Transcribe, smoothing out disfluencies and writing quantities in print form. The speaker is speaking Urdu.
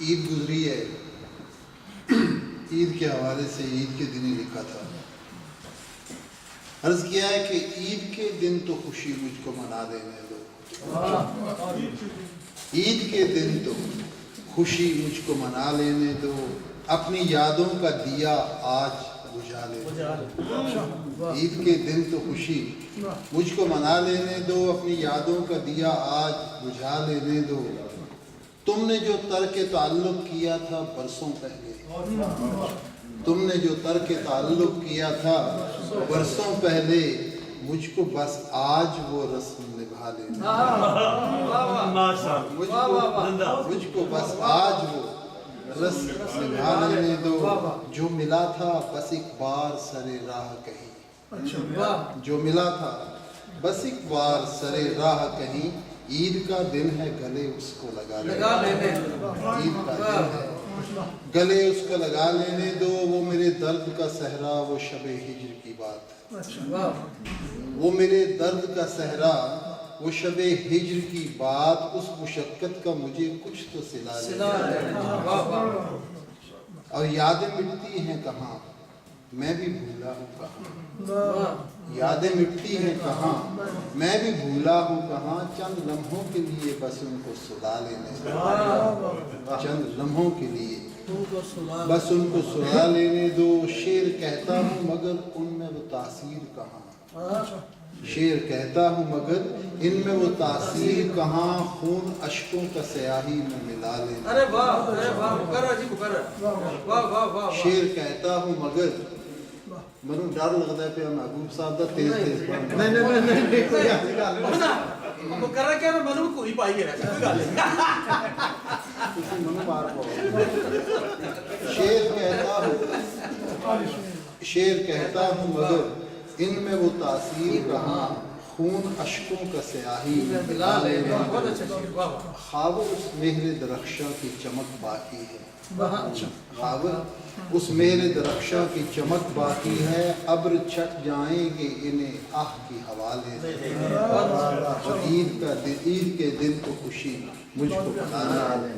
عید گزری ہے، عید کے حوالے سے عید کے دن ہی لکھا تھا. عرض کیا ہے کہ عید کے دن تو خوشی مجھ کو منا دینے دو، عید کے دن تو خوشی مجھ کو منا لینے دو، اپنی یادوں کا دیا آج بجھا لینے دو. عید کے دن تو خوشی مجھ کو منا لینے دو، اپنی یادوں کا دیا آج بجھا لینے دو. تم نے جو ترک تعلق کیا تھا برسوں پہلے، تم نے جو ترک تعلق کیا تھا برسوں پہلے، مجھ کو بس آج وہ رسم نبھا لینے دو، مجھ کو بس آج وہ رسم نبھا لینے دو. جو ملا تھا بس ایک بار سرے راہ کہیں، جو ملا تھا بس ایک بار سرے راہ کہیں، عید کا دن ہے گلے اس کو لگا لینے دو، عید کا دن ہے گلے اس کو لگا لینے دو. وہ میرے درد کا صحرا وہ شب ہجر کی بات، وہ میرے درد کا صحرا وہ شب ہجر کی بات، اس مشقت کا مجھے کچھ تو صلا لینے. اور یادیں مٹتی ہیں کہاں میں بھی بھولا ہوں کہاں، یادیں مٹتی ہیں کہاں میں بھی بھولا ہوں کہاں. چند لمحوں کے لیے بس ان کو سلا لینے دو، چند لمحوں کے لیے بس ان کو سلا لینے دو. شعر کہتا ہوں مگر ان میں وہ تاثیر کہاں، شعر کہتا ہوں مگر ان میں وہ تاثیر کہاں، خون اشکوں کا سیاہی میں ملا لینے دو. شعر کہتا ہوں مگر منو ڈر لگتا ہے پہ محبوب صاحب دا تیز تیز پڑھنا. نہیں کوئی ایسی گل نہیں، مقرر کیا نا منو کوئی پائی گیا کوئی گل نہیں، کسی منو مار پاؤ. شعر کہتا ہوں مگر ان میں وہ تاثیر کہاں، خون اشکوں کا سیاہی میں ملا لینے دو. خواب اس مہر درخشاں کی چمک باقی ہے، خواب اس مہر درخشاں کی چمک باقی ہے، ابر چھٹ جائیں گے انہیں آہ کی ہوا لینے دو. اور عید کے دن تو خوشی مجھ کو بنانا ہے.